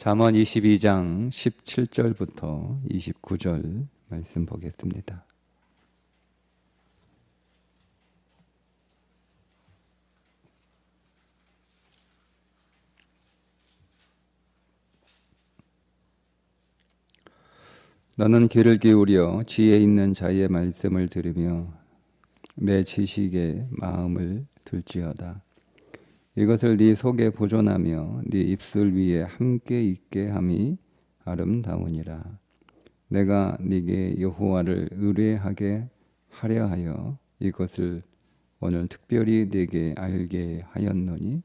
잠언 22장 17절부터 29절 말씀 보겠습니다. 너는 귀를 기울여 지혜 있는 자의 말씀을 들으며 내 지식에 마음을 둘지어다. 이것을 네 속에 보존하며 네 입술 위에 함께 있게 함이 아름다우니라. 내가 네게 여호와를 의뢰하게 하려 하여 이것을 오늘 특별히 네게 알게 하였노니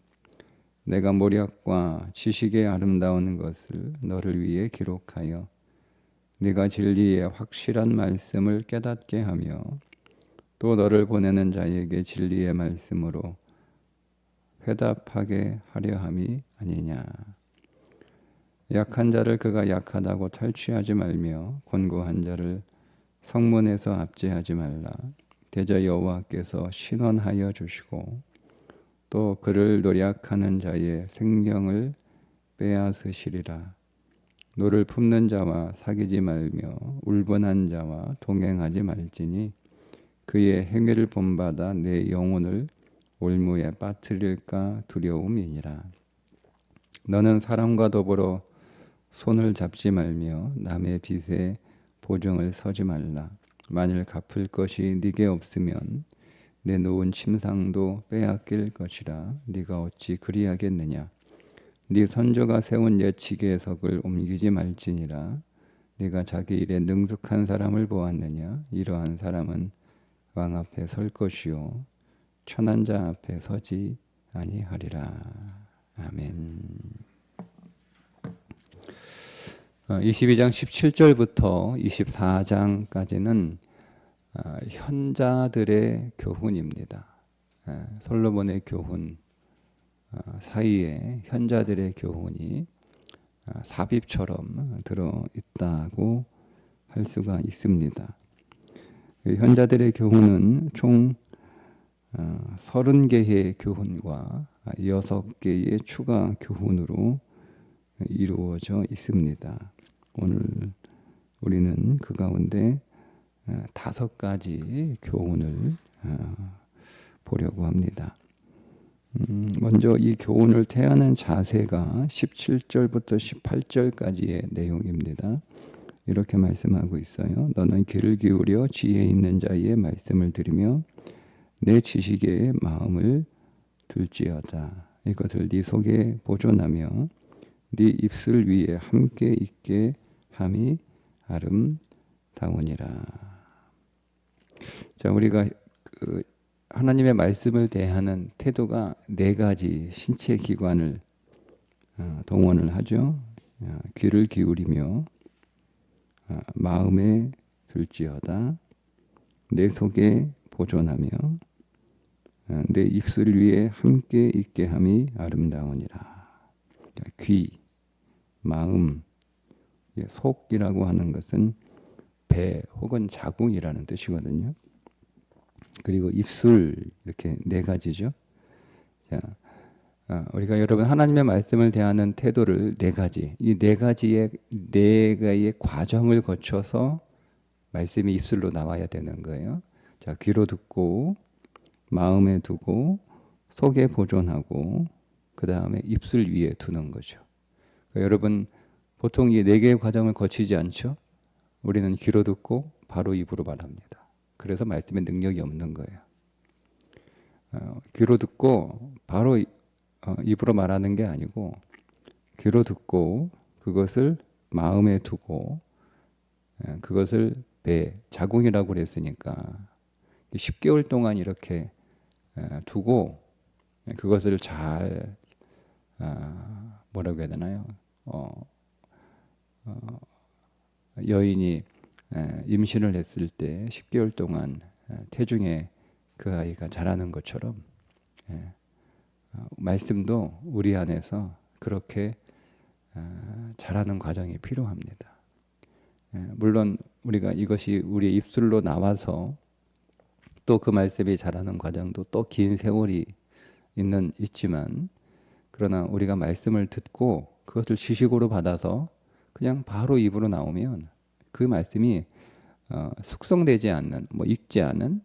내가 모략과 지식의 아름다운 것을 너를 위해 기록하여 네가 진리의 확실한 말씀을 깨닫게 하며 또 너를 보내는 자에게 진리의 말씀으로 회답하게 하려 함이 아니냐. 약한 자를 그가 약하다고 탈취하지 말며 곤고한 자를 성문에서 압제하지 말라. 대저 여호와께서 신원하여 주시고 또 그를 노략하는 자의 생명을 빼앗으시리라. 노를 품는 자와 사귀지 말며 울분한 자와 동행하지 말지니 그의 행위를 본받아 내 영혼을 올무에 빠뜨릴까 두려움이니라. 너는 사람과 더불어 손을 잡지 말며 남의 빚에 보증을 서지 말라. 만일 갚을 것이 네게 없으면 내 놓은 침상도 빼앗길 것이라. 네가 어찌 그리하겠느냐. 네 선조가 세운 예치기의 석을 옮기지 말지니라. 네가 자기 일에 능숙한 사람을 보았느냐. 이러한 사람은 왕 앞에 설 것이요 천한 자 앞에 서지 아니하리라. 아멘. 22장 17절부터 24장까지는 현자들의 교훈입니다. 솔로몬의 교훈 사이에 현자들의 교훈이 삽입처럼 들어있다고 할 수가 있습니다. 현자들의 교훈은 총 30개의 교훈과 6개의 추가 교훈으로 이루어져 있습니다. 오늘 우리는 그 가운데 5가지 교훈을 보려고 합니다. 먼저 이 교훈을 태하는 자세가 17절부터 18절까지의 내용입니다. 이렇게 말씀하고 있어요. 너는 귀를 기울여 지혜 있는 자의 말씀을 들으며 내 지식에 마음을 둘지어다. 이것을 네 속에 보존하며 네 입술 위에 함께 있게 함이 아름다우니라. 자, 우리가 하나님의 말씀을 대하는 태도가 4가지 신체 기관을 동원을 하죠. 귀를 기울이며 마음에 둘지어다. 내 속에 보존하며 내 입술 위에 함께 있게 함이 아름다우니라. 귀, 마음, 속이라고 하는 것은 배 혹은 자궁이라는 뜻이거든요. 그리고 입술, 이렇게 4가지죠. 자, 우리가 여러분 하나님의 말씀을 대하는 태도를 4가지, 이 4가지의 과정을 거쳐서 말씀이 입술로 나와야 되는 거예요. 자, 귀로 듣고 마음에 두고 속에 보존하고 그 다음에 입술 위에 두는 거죠. 그러니까 여러분 보통 이 4개의 과정을 거치지 않죠? 우리는 귀로 듣고 바로 입으로 말합니다. 그래서 말씀에 능력이 없는 거예요. 귀로 듣고 바로 입으로 말하는 게 아니고 귀로 듣고 그것을 마음에 두고 그것을 배, 자궁이라고 그랬으니까 10개월 동안 이렇게 두고 그것을 잘 뭐라고 해야 되나요? 여인이 임신을 했을 때 10개월 동안 태중에 그 아이가 자라는 것처럼 말씀도 우리 안에서 그렇게 자라는 과정이 필요합니다. 물론 우리가 이것이 우리의 입술로 나와서 또 그 말씀이 자라는 과정도 또 긴 세월이 있지만 그러나 우리가 말씀을 듣고 그것을 지식으로 받아서 그냥 바로 입으로 나오면 그 말씀이 숙성되지 않는, 뭐 읽지 않은,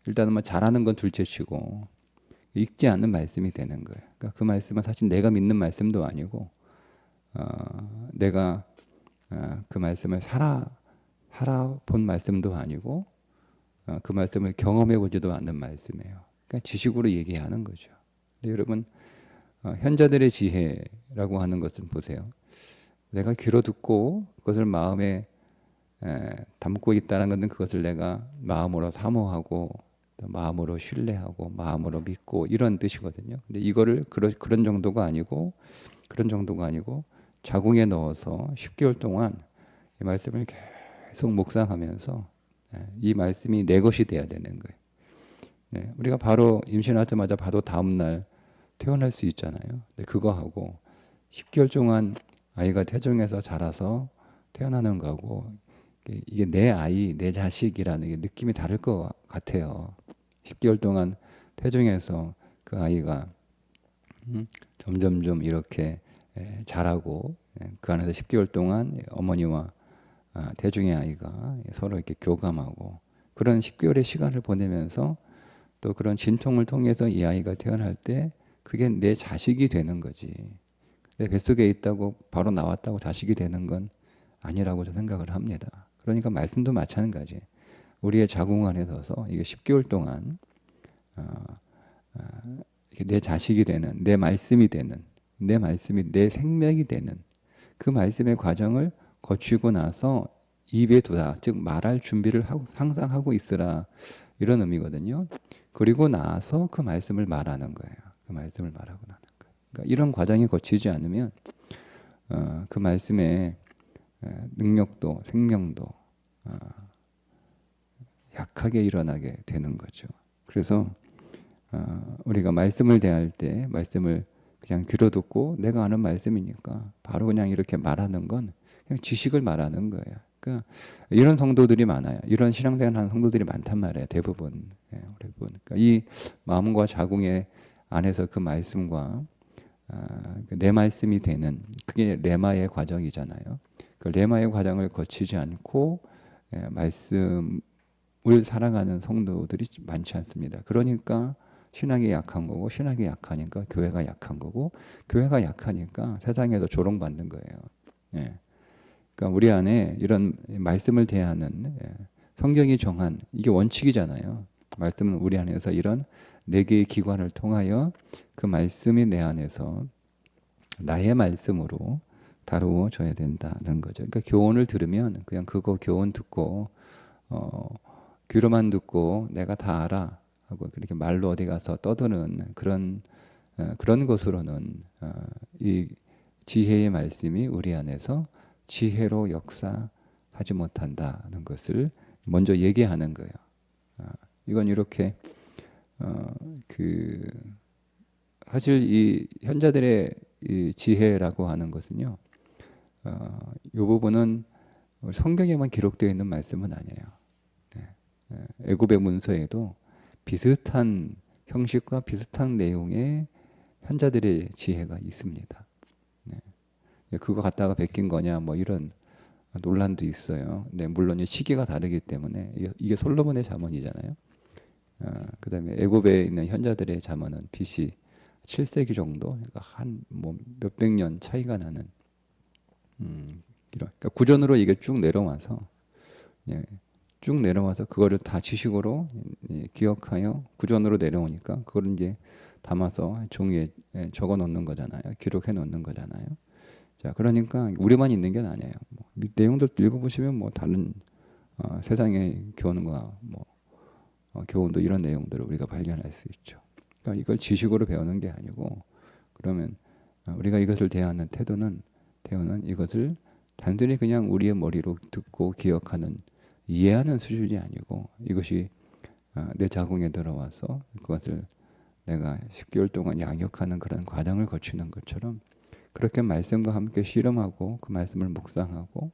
일단은 뭐 잘하는 건 둘째치고 읽지 않는 말씀이 되는 거예요. 그러니까 그 말씀은 사실 내가 믿는 말씀도 아니고 내가 그 말씀을 살아본 말씀도 아니고 그 말씀을 경험해 보지도 않는 말씀이에요. 그러니까 지식으로 얘기하는 거죠. 근데 여러분 현자들의 지혜라고 하는 것은 보세요. 내가 귀로 듣고 그것을 마음에 담고 있다는 것은 그것을 내가 마음으로 사모하고 마음으로 신뢰하고 마음으로 믿고 이런 뜻이거든요. 근데 이거를 그런 정도가 아니고 자궁에 넣어서 10개월 동안 이 말씀을 계속 묵상하면서 이 말씀이 내 것이 돼야 되는 거예요. 네, 우리가 바로 임신하자마자 바로 다음 날 태어날 수 있잖아요. 근데 그거하고 10개월 동안 아이가 태중에서 자라서 태어나는 거하고 이게 내 아이, 내 자식이라는 게 느낌이 다를 것 같아요. 10개월 동안 태중에서 그 아이가 점점점 이렇게 자라고 그 안에서 10개월 동안 어머니와 태중의 아이가 서로 이렇게 교감하고 그런 10개월의 시간을 보내면서 또 그런 진통을 통해서 이 아이가 태어날 때 그게 내 자식이 되는 거지. 내 뱃속에 있다고 바로 나왔다고 자식이 되는 건 아니라고 저 생각을 합니다. 그러니까 말씀도 마찬가지. 우리의 자궁 안에 서서 이게 10개월 동안 내 자식이 되는, 내 말씀이 되는, 내 말씀이 내 생명이 되는 그 말씀의 과정을 거치고 나서 입에 두다, 즉 말할 준비를 항상 하고 있으라 이런 의미거든요. 그리고 나서 그 말씀을 말하는 거예요. 그 말씀을 말하고 나는 거예요. 그러니까 이런 과정이 거치지 않으면 그 말씀의 능력도 생명도 약하게 일어나게 되는 거죠. 그래서 우리가 말씀을 대할 때 말씀을 그냥 귀로 듣고 내가 아는 말씀이니까 바로 그냥 이렇게 말하는 건 그냥 지식을 말하는 거예요. 그러니까 이런 성도들이 많아요. 이런 신앙생활 하는 성도들이 많단 말이에요. 대부분. 그러니까 이 마음과 자궁의 안에서 그 말씀과 내 말씀이 되는 그게 레마의 과정이잖아요. 그 레마의 과정을 거치지 않고 말씀을 살아가는 성도들이 많지 않습니다. 그러니까 신앙이 약한 거고 신학이 약하니까 교회가 약한 거고 교회가 약하니까 세상에도 조롱받는 거예요. 그러니까 우리 안에 이런 말씀을 대하는 성경이 정한 이게 원칙이잖아요. 말씀은 우리 안에서 이런 네 개의 기관을 통하여 그 말씀이 내 안에서 나의 말씀으로 다루어져야 된다는 거죠. 그러니까 교훈을 들으면 그냥 그거 교훈 듣고 귀로만 듣고 내가 다 알아 하고 그렇게 말로 어디 가서 떠드는 그런 것으로는 이 지혜의 말씀이 우리 안에서 지혜로 역사하지 못한다는 것을 먼저 얘기하는 거예요. 이건 이렇게 사실 이 현자들의 이 지혜라고 하는 것은요, 이 부분은 성경에만 기록되어 있는 말씀은 아니에요. 애굽의 문서에도 비슷한 형식과 비슷한 내용의 현자들의 지혜가 있습니다. 그거 갖다가 베낀 거냐 뭐 이런 논란도 있어요. 네, 물론 이 시기가 다르기 때문에 이게 솔로몬의 잠언이잖아요. 그다음에 애굽에 있는 현자들의 잠언은 BC 7세기 정도, 그러니까 한 뭐 몇백 년 차이가 나는 그러니까 구전으로 이게 쭉 내려와서 그거를 다 지식으로 기억하여 구전으로 내려오니까 그걸 이제 담아서 종이에 적어 놓는 거잖아요. 기록해 놓는 거잖아요. 자, 그러니까 우리만 있는 게 아니에요. 뭐, 내용들 읽어보시면 뭐 다른 세상의 교훈과 뭐 교훈도 이런 내용들을 우리가 발견할 수 있죠. 그러니까 이걸 지식으로 배우는 게 아니고 그러면 우리가 이것을 대하는 태도는 이것을 단순히 그냥 우리의 머리로 듣고 기억하는 이해하는 수준이 아니고 이것이 내 자궁에 들어와서 그것을 내가 10개월 동안 양육하는 그런 과정을 거치는 것처럼 그렇게 말씀과 함께 씨름하고 그 말씀을 묵상하고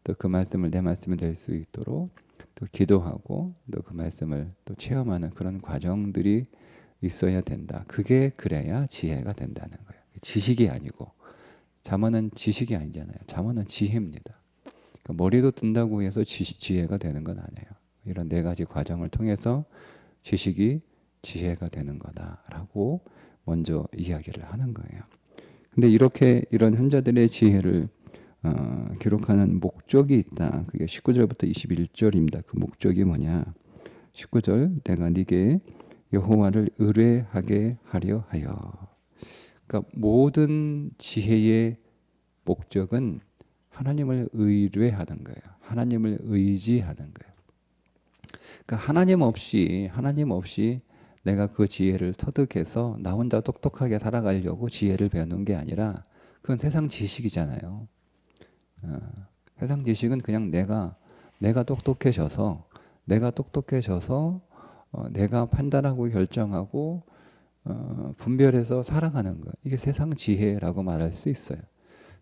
또 그 말씀을 내 말씀이 될 수 있도록 또 기도하고 또 그 말씀을 또 체험하는 그런 과정들이 있어야 된다. 그게 그래야 지혜가 된다는 거예요. 지식이 아니고 잠언은 지식이 아니잖아요. 잠언은 지혜입니다. 그러니까 머리도 든다고 해서 지혜가 되는 건 아니에요. 이런 네 가지 과정을 통해서 지식이 지혜가 되는 거다라고 먼저 이야기를 하는 거예요. 근데 이렇게 이런 현자들의 지혜를 기록하는 목적이 있다. 그게 19절부터 21절입니다. 그 목적이 뭐냐? 19절 내가 네게 여호와를 의뢰하게 하려 하여. 그러니까 모든 지혜의 목적은 하나님을 의뢰하는 거예요. 하나님을 의지하는 거예요. 그러니까 하나님 없이 내가 그 지혜를 터득해서 나 혼자 똑똑하게 살아가려고 지혜를 배우는 게 아니라 그건 세상 지식이잖아요. 세상 지식은 그냥 내가 똑똑해져서 내가 판단하고 결정하고 분별해서 살아가는 거. 이게 세상 지혜라고 말할 수 있어요.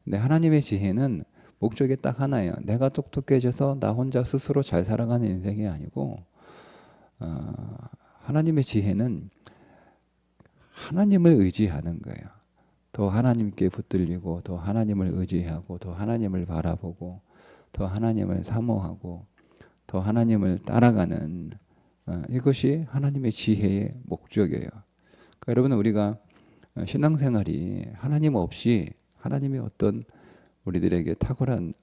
근데 하나님의 지혜는 목적이 딱 하나예요. 내가 똑똑해져서 나 혼자 스스로 잘 살아가는 인생이 아니고 하나님의 지혜는 하나님을 의지하는 거예요. 더 하나님께 붙들리고 더 하나님을 의지하고 더 하나님을 바라보고 더 하나님을 사모하고 더 하나님을 따라가는 이것이 하나님의 지혜의 목적이에요. 그러니까 여러분 우리가 신앙생활이 하나님 없이 하나님이 어떤 우리들에게 탁월한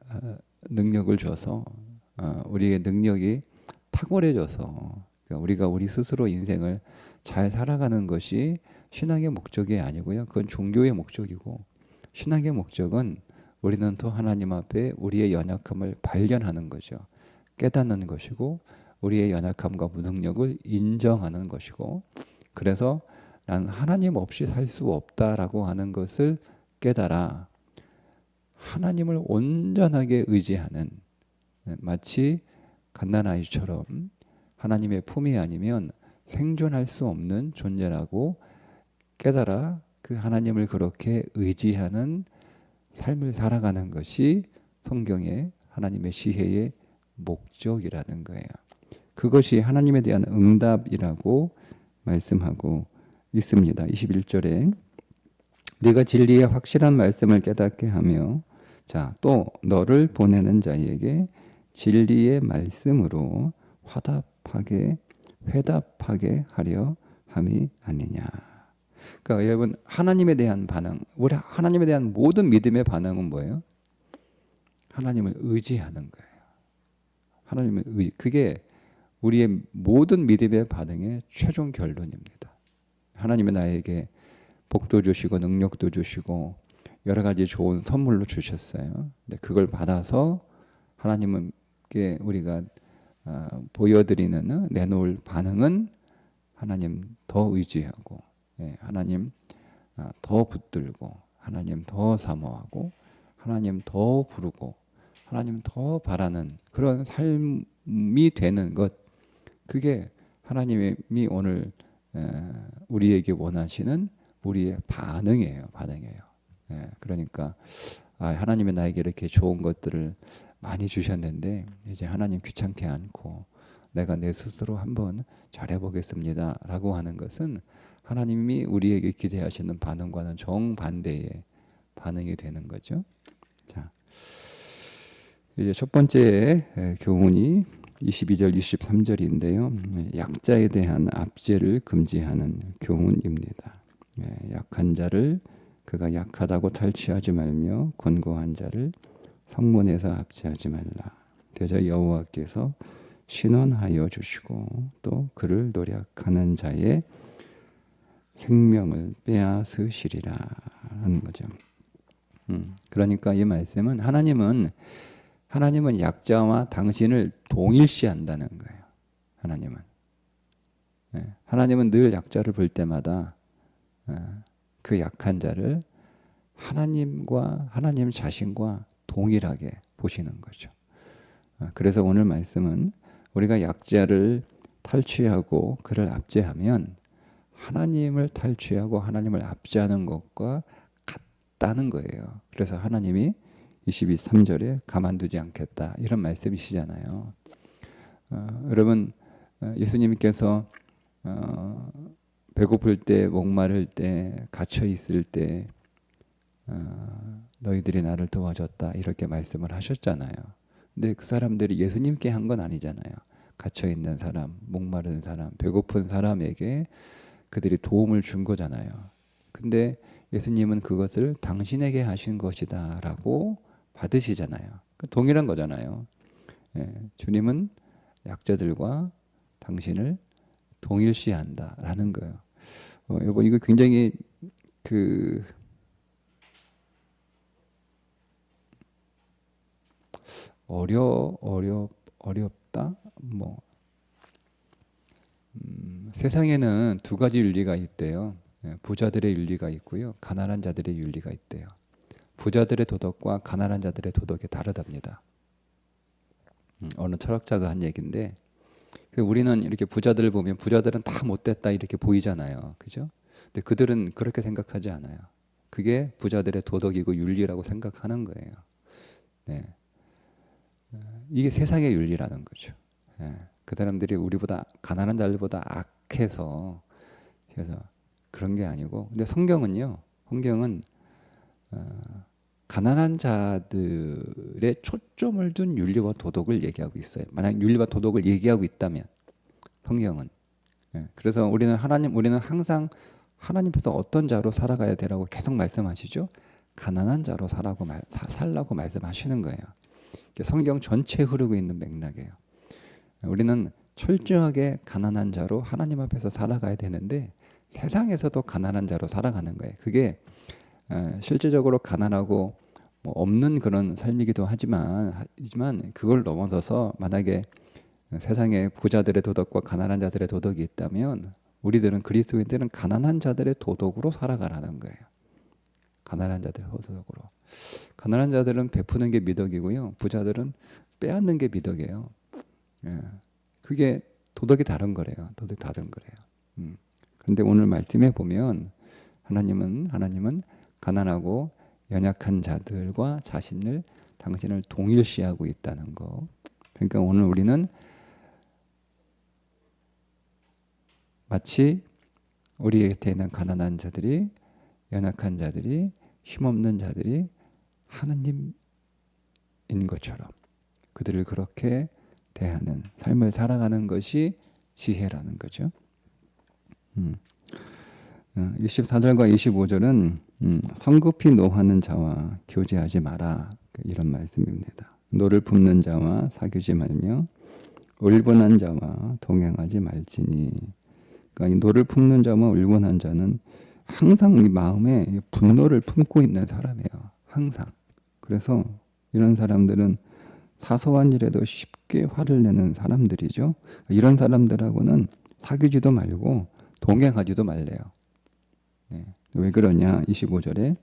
능력을 줘서 우리의 능력이 탁월해져서 우리가 우리 스스로 인생을 잘 살아가는 것이 신앙의 목적이 아니고요. 그건 종교의 목적이고 신앙의 목적은 우리는 더 하나님 앞에 우리의 연약함을 발견하는 거죠. 깨닫는 것이고 우리의 연약함과 무능력을 인정하는 것이고 그래서 난 하나님 없이 살 수 없다라고 하는 것을 깨달아 하나님을 온전하게 의지하는 마치 갓난아이처럼 하나님의 품이 아니면 생존할 수 없는 존재라고 깨달아 그 하나님을 그렇게 의지하는 삶을 살아가는 것이 성경의 하나님의 지혜의 목적이라는 거예요. 그것이 하나님에 대한 응답이라고 말씀하고 있습니다. 21절에 네가 진리의 확실한 말씀을 깨닫게 하며 자, 또 너를 보내는 자에게 진리의 말씀으로 회답하게 하려 함이 아니냐. 그러니까 여러분 하나님에 대한 반응, 우리 하나님에 대한 모든 믿음의 반응은 뭐예요? 하나님을 의지하는 거예요. 그게 우리의 모든 믿음의 반응의 최종 결론입니다. 하나님이 나에게 복도 주시고 능력도 주시고 여러 가지 좋은 선물로 주셨어요. 근데 그걸 받아서 하나님께 우리가 보여드리는 내놓을 반응은 하나님 더 의지하고 하나님 더 붙들고 하나님 더 사모하고 하나님 더 부르고 하나님 더 바라는 그런 삶이 되는 것 그게 하나님이 오늘 우리에게 원하시는 우리의 반응이에요. 그러니까 하나님이 나에게 이렇게 좋은 것들을 많이 주셨는데 이제 하나님 귀찮게 않고 내가 내 스스로 한번 잘해보겠습니다 라고 하는 것은 하나님이 우리에게 기대하시는 반응과는 정반대의 반응이 되는 거죠. 자, 이제 첫 번째 교훈이 22절 23절인데요. 약자에 대한 압제를 금지하는 교훈입니다. 약한 자를 그가 약하다고 탈취하지 말며 권고한 자를 성문에서 압제하지 말라. 대저 여호와께서 신원하여 주시고 또 그를 노력하는 자의 생명을 빼앗으시리라 하는 거죠. 그러니까 이 말씀은 하나님은 약자와 당신을 동일시한다는 거예요. 하나님은 늘 약자를 볼 때마다 그 약한 자를 하나님과 하나님 자신과 동일하게 보시는 거죠. 그래서 오늘 말씀은 우리가 약자를 탈취하고 그를 압제하면 하나님을 탈취하고 하나님을 압제하는 것과 같다는 거예요. 그래서 하나님이 23절에 가만두지 않겠다 이런 말씀이시잖아요. 여러분 예수님께서 배고플 때 목마를 때 갇혀 있을 때 너희들이 나를 도와줬다 이렇게 말씀을 하셨잖아요. 근데 그 사람들이 예수님께 한 건 아니잖아요. 갇혀 있는 사람, 목마른 사람, 배고픈 사람에게 그들이 도움을 준 거잖아요. 근데 예수님은 그것을 당신에게 하신 것이다라고 받으시잖아요. 동일한 거잖아요. 예, 주님은 약자들과 당신을 동일시한다라는 거예요. 여보 이거 굉장히 그 어렵다. 뭐 세상에는 두 가지 윤리가 있대요. 부자들의 윤리가 있고요, 가난한 자들의 윤리가 있대요. 부자들의 도덕과 가난한 자들의 도덕이 다르답니다. 어느 철학자가 한 얘기인데, 우리는 이렇게 부자들을 보면 부자들은 다 못됐다 이렇게 보이잖아요, 그죠? 근데 그들은 그렇게 생각하지 않아요. 그게 부자들의 도덕이고 윤리라고 생각하는 거예요. 네. 이게 세상의 윤리라는 거죠. 그 사람들이 우리보다 가난한 자들보다 악해서 그래서 그런 게 아니고, 근데 성경은요, 성경은 가난한 자들의 초점을 둔 윤리와 도덕을 얘기하고 있어요. 만약 윤리와 도덕을 얘기하고 있다면 성경은, 그래서 우리는 항상 하나님 앞에서 어떤 자로 살아가야 되라고 계속 말씀하시죠. 가난한 자로 살라고 말씀하시는 거예요. 성경 전체에 흐르고 있는 맥락이에요. 우리는 철저하게 가난한 자로 하나님 앞에서 살아가야 되는데 세상에서도 가난한 자로 살아가는 거예요. 그게 실제적으로 가난하고 뭐 없는 그런 삶이기도 하지만 그걸 넘어서서 만약에 세상에 부자들의 도덕과 가난한 자들의 도덕이 있다면 우리들은 그리스도인들은 가난한 자들의 도덕으로 살아가라는 거예요. 가난한 자들의 도덕으로. 가난한 자들은 베푸는 게 미덕이고요, 부자들은 빼앗는 게 미덕이에요. 그게 도덕이 다른 거래요. 도덕이 다른 거래요. 그런데 오늘 말씀에 보면 하나님은 가난하고 연약한 자들과 당신을 동일시하고 있다는 거. 그러니까 오늘 우리는 마치 우리 곁에 있는 가난한 자들이, 연약한 자들이, 힘없는 자들이 하나님인 것처럼 그들을 그렇게 대하는 삶을 살아가는 것이 지혜라는 거죠. 24절과 25절은 성급히 노하는 자와 교제하지 마라, 이런 말씀입니다. 노를 품는 자와 사귀지 말며 울분한 자와 동행하지 말지니. 그러니까 이 노를 품는 자와 울분한 자는 항상 이 마음에 분노를 품고 있는 사람이에요. 항상. 그래서 이런 사람들은 사소한 일에도 쉽게 화를 내는 사람들이죠. 이런 사람들하고는 사귀지도 말고 동행하지도 말래요. 왜 그러냐? 25절에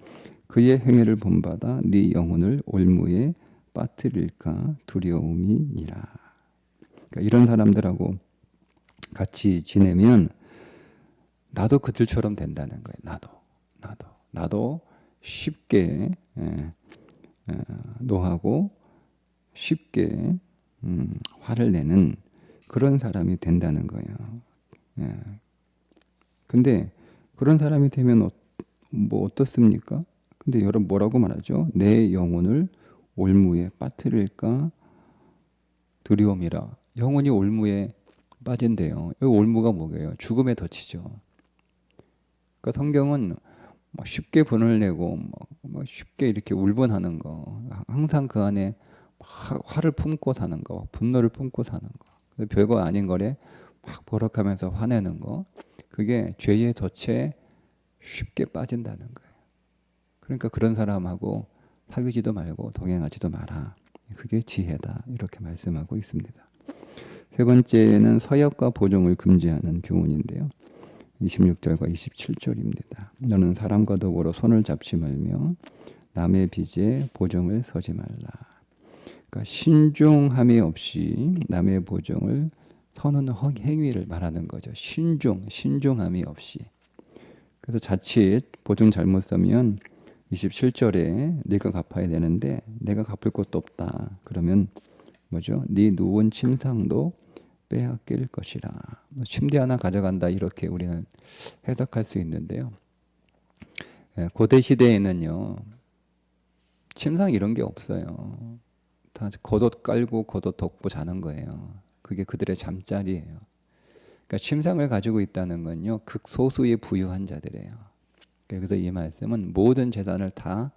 그의 행위를 본받아 네 영혼을 올무에 빠뜨릴까 두려움이니라. 그러니까 이런 사람들하고 같이 지내면 나도 그들처럼 된다는 거예요. 나도 쉽게 노하고 쉽게 화를 내는 그런 사람이 된다는 거예요. 근데 그런 사람이 되면 뭐 어떻습니까? 근데 여러분 뭐라고 말하죠? 내 영혼을 올무에 빠뜨릴까 두려움이라. 영혼이 올무에 빠진대요. 이 올무가 뭐예요? 죽음의 덫이죠. 그러니까 성경은 쉽게 분을 내고 쉽게 이렇게 울분하는 거, 항상 그 안에 화를 품고 사는 거, 분노를 품고 사는 거, 별거 아닌 거래 막 버럭하면서 화내는 거, 그게 죄의 덫에 쉽게 빠진다는 거예요. 그러니까 그런 사람하고 사귀지도 말고 동행하지도 마라. 그게 지혜다, 이렇게 말씀하고 있습니다. 세 번째는 서약과 보증을 금지하는 교훈인데요. 26절과 27절입니다. 너는 사람과 더불어 손을 잡지 말며 남의 빚에 보증을 서지 말라. 그러니까 신중함이 없이 남의 보증을 서는 행위를 말하는 거죠. 신중함이 없이. 그래서 자칫 보증 잘못 서면 27절에 네가 갚아야 되는데 내가 갚을 것도 없다. 그러면 뭐죠? 네 누운 침상도 빼앗길 것이라. 침대 하나 가져간다, 이렇게 우리는 해석할 수 있는데요. 고대 시대에는요 침상 이런 게 없어요. 다 겉옷 깔고 겉옷 덮고 자는 거예요. 그게 그들의 잠자리예요. 그러니까 침상을 가지고 있다는 건요 극소수의 부유한 자들이에요. 그래서 이 말씀은 모든 재산을 다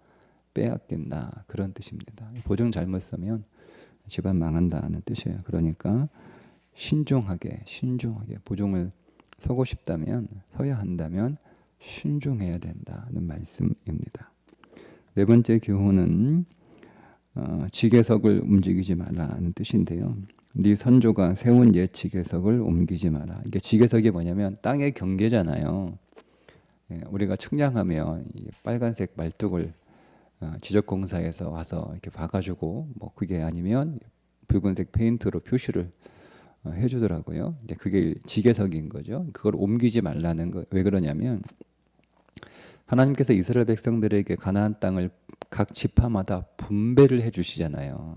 빼앗긴다 그런 뜻입니다. 보증 잘못 쓰면 집안 망한다는 뜻이에요. 그러니까 신중하게 보증을 서고 싶다면 서야 한다면 신중해야 된다는 말씀입니다. 네 번째 교훈은 지계석을 움직이지 말라는 뜻인데요. 네 선조가 세운 옛 지계석을 옮기지 마라. 이게 지계석이 뭐냐면 땅의 경계잖아요. 우리가 측량하면 이 빨간색 말뚝을 지적공사에서 와서 이렇게 봐가지고 뭐 그게 아니면 붉은색 페인트로 표시를 해주더라고요. 이제 그게 지계석인 거죠. 그걸 옮기지 말라는 거. 왜 그러냐면 하나님께서 이스라엘 백성들에게 가나안 땅을 각 지파마다 분배를 해주시잖아요.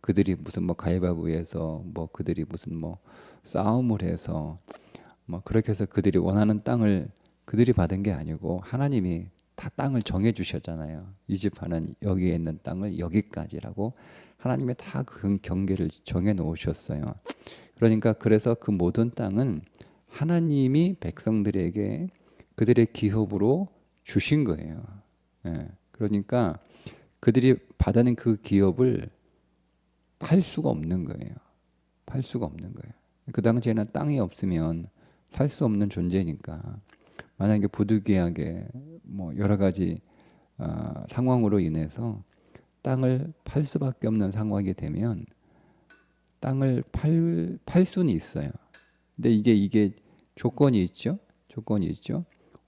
그들이 무슨 뭐 가위바위보에서 뭐 그들이 무슨 뭐 싸움을 해서 뭐 그렇게 해서 그들이 원하는 땅을 그들이 받은 게 아니고 하나님이 다 땅을 정해 주셨잖아요. 이 지파는 여기에 있는 땅을 여기까지라고 하나님이 다 그 경계를 정해 놓으셨어요. 그러니까 그래서 그 모든 땅은 하나님이 백성들에게 그들의 기업으로 주신 거예요. 그러니까 그들이 받아낸 그 기업을 팔 수가 없는 거예요. 팔 수가 없는 거예요. 그 당시에는 땅이 없으면 살 수 없는 존재니까 만약에 부득이하게 뭐 여러 가지 상황으로 인해서 땅을 팔 수밖에 없는 상황이 되면 땅을 팔 수는 있어요. 근데 이게 조건이 있죠.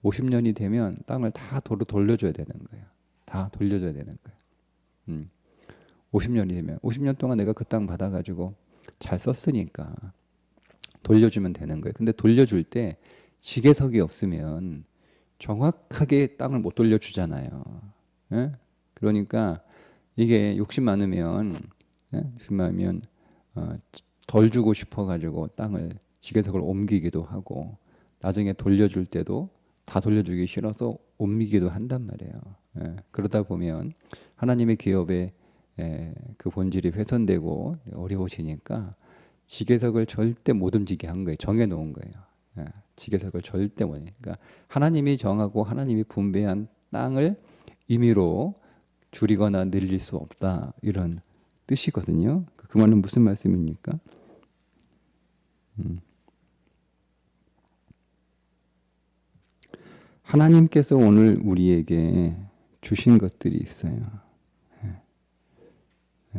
50년이 되면 땅을 다 도로 돌려줘야 되는 거예요. 다 돌려줘야 되는 거예요. 50년이 되면 50년 동안 내가 그 땅 받아가지고 잘 썼으니까 돌려주면 되는 거예요. 근데 돌려줄 때 지계석이 없으면 정확하게 땅을 못 돌려주잖아요. 예? 그러니까 이게 욕심 많으면 덜 주고 싶어가지고 땅을 지계석을 옮기기도 하고 나중에 돌려줄 때도 다 돌려주기 싫어서 옮기기도 한단 말이에요. 그러다 보면 하나님의 기업에 그 본질이 훼손되고 어려우시니까 지계석을 절대 못 움직이게 한 거예요. 정해 놓은 거예요. 지계석을 절대 못. 그러니까 하나님이 정하고 하나님이 분배한 땅을 임의로 줄이거나 늘릴 수 없다 이런 뜻이거든요. 그 말은 무슨 말씀입니까? 하나님께서 오늘 우리에게 주신 것들이 있어요.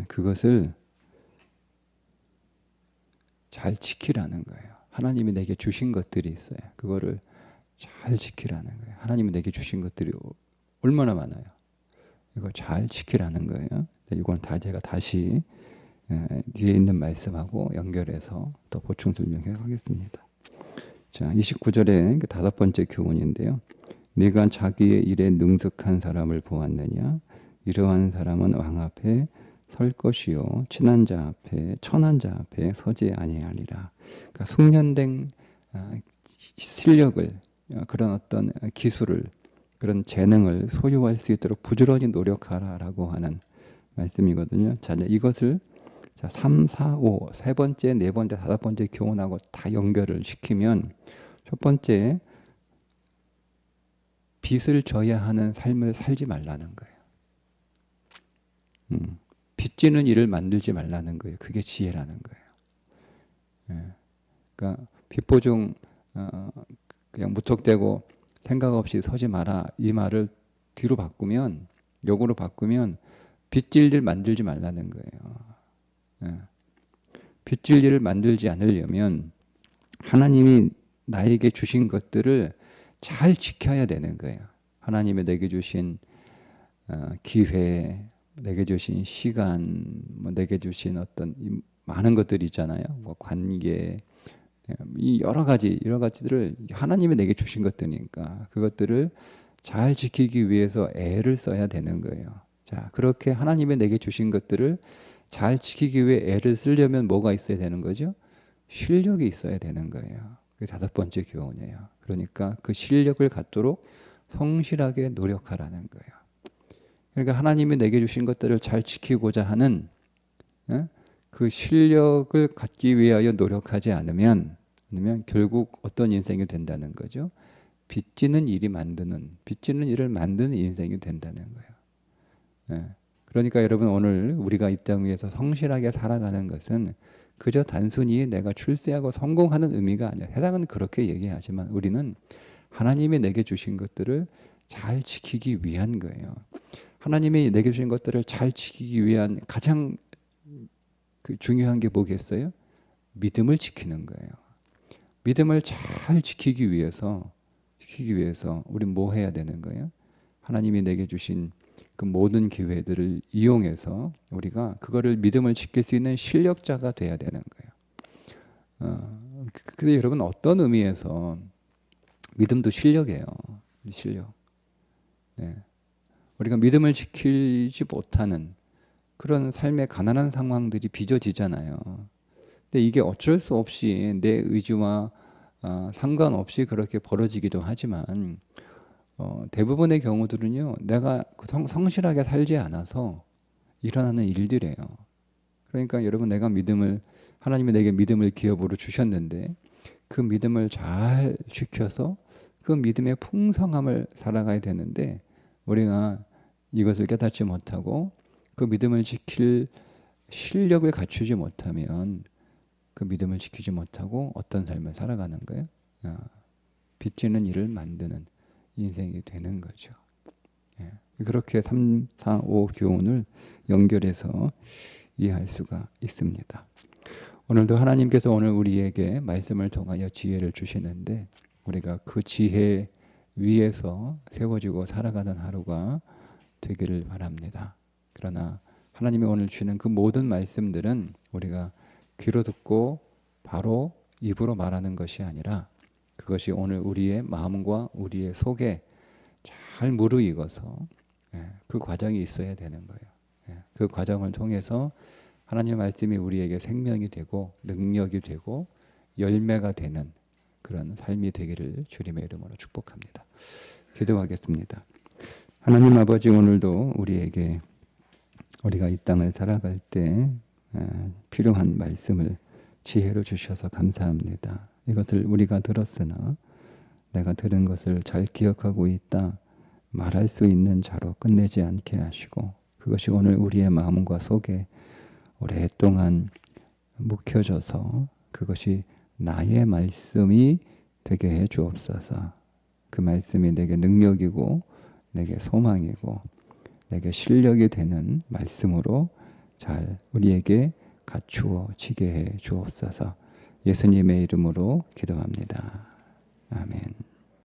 그것을 잘 지키라는 거예요. 하나님이 내게 주신 것들이 있어요. 그거를 잘 지키라는 거예요. 하나님이 내게 주신 것들이 얼마나 많아요. 이걸 잘 지키라는 거예요. 이건 다 제가 다시 뒤에 있는 말씀하고 연결해서 또 보충 설명해 가겠습니다. 자, 29절에 다섯 번째 교훈인데요. 네가 자기의 일에 능숙한 사람을 보았느냐? 이러한 사람은 왕 앞에 설 것이요 친한 자 앞에 천한 자 앞에 서지 아니하리라. 그러니까 숙련된 실력을 그런 어떤 기술을 그런 재능을 소유할 수 있도록 부지런히 노력하라라고 하는 말씀이거든요. 자, 이것을 3, 4, 5 세 번째, 네 번째, 다섯 번째 교훈하고 다 연결을 시키면 첫 번째 빚을 져야 하는 삶을 살지 말라는 거예요. 빚지는 일을 만들지 말라는 거예요. 그게 지혜라는 거예요. 그러니까 빚보증 그냥 무턱대고 생각 없이 서지 마라 이 말을 뒤로 바꾸면 역으로 바꾸면 빚질 일 만들지 말라는 거예요. 빚질 일을 만들지 않으려면 하나님이 나에게 주신 것들을 잘 지켜야 되는 거예요. 하나님이 내게 주신 기회, 내게 주신 시간, 뭐 내게 주신 어떤 많은 것들이 있잖아요. 뭐 관계, 이 여러 가지들을 하나님이 내게 주신 것들이니까 그것들을 잘 지키기 위해서 애를 써야 되는 거예요. 자, 그렇게 하나님이 내게 주신 것들을 잘 지키기 위해 애를 쓰려면 뭐가 있어야 되는 거죠? 실력이 있어야 되는 거예요. 그게 다섯 번째 교훈이에요. 그러니까 그 실력을 갖도록 성실하게 노력하라는 거예요. 그러니까 하나님이 내게 주신 것들을 잘 지키고자 하는 그 실력을 갖기 위하여 노력하지 않으면 결국 어떤 인생이 된다는 거죠. 빚지는 일을 만드는 인생이 된다는 거예요. 그러니까 여러분, 오늘 우리가 이 땅 위에서 성실하게 살아가는 것은 그저 단순히 내가 출세하고 성공하는 의미가 아니야. 세상은 그렇게 얘기하지만 우리는 하나님이 내게 주신 것들을 잘 지키기 위한 거예요. 하나님이 내게 주신 것들을 잘 지키기 위한 가장 중요한 게 뭐겠어요? 믿음을 지키는 거예요. 믿음을 잘 지키기 위해서 우리 뭐 해야 되는 거예요? 하나님이 내게 주신 그 모든 기회들을 이용해서 우리가 그거를 믿음을 지킬 수 있는 실력자가 돼야 되는 거예요. 근데 여러분, 어떤 의미에서 믿음도 실력이에요. 실력. 네. 우리가 믿음을 지키지 못하는 그런 삶의 가난한 상황들이 빚어지잖아요. 근데 이게 어쩔 수 없이 내 의지와 상관없이 그렇게 벌어지기도 하지만 대부분의 경우들은요, 내가 성실하게 살지 않아서 일어나는 일들이에요. 그러니까 여러분, 하나님이 내게 믿음을 기업으로 주셨는데 그 믿음을 잘 지켜서 그 믿음의 풍성함을 살아가야 되는데 우리가 이것을 깨닫지 못하고 그 믿음을 지킬 실력을 갖추지 못하면 그 믿음을 지키지 못하고 어떤 삶을 살아가는 거예요? 빚지는 일을 만드는 인생이 되는 거죠. 그렇게 3, 4, 5 교훈을 연결해서 이해할 수가 있습니다. 오늘도 하나님께서 오늘 우리에게 말씀을 통하여 지혜를 주시는데 우리가 그 지혜 위에서 세워지고 살아가는 하루가 되기를 바랍니다. 그러나 하나님이 오늘 주시는 그 모든 말씀들은 우리가 귀로 듣고 바로 입으로 말하는 것이 아니라 그것이 오늘 우리의 마음과 우리의 속에 잘 무르익어서 그 과정이 있어야 되는 거예요. 그 과정을 통해서 하나님의 말씀이 우리에게 생명이 되고 능력이 되고 열매가 되는 그런 삶이 되기를 주님의 이름으로 축복합니다. 기도하겠습니다. 하나님 아버지, 오늘도 우리가 이 땅을 살아갈 때 필요한 말씀을 지혜로 주셔서 감사합니다. 이것을 우리가 들었으나 내가 들은 것을 잘 기억하고 있다 말할 수 있는 자로 끝내지 않게 하시고 그것이 오늘 우리의 마음과 속에 오랫동안 묵혀져서 그것이 나의 말씀이 되게 해 주옵소서. 그 말씀이 내게 능력이고 내게 소망이고 내게 실력이 되는 말씀으로 잘 우리에게 갖추어지게 해 주옵소서. 예수님의 이름으로 기도합니다. 아멘.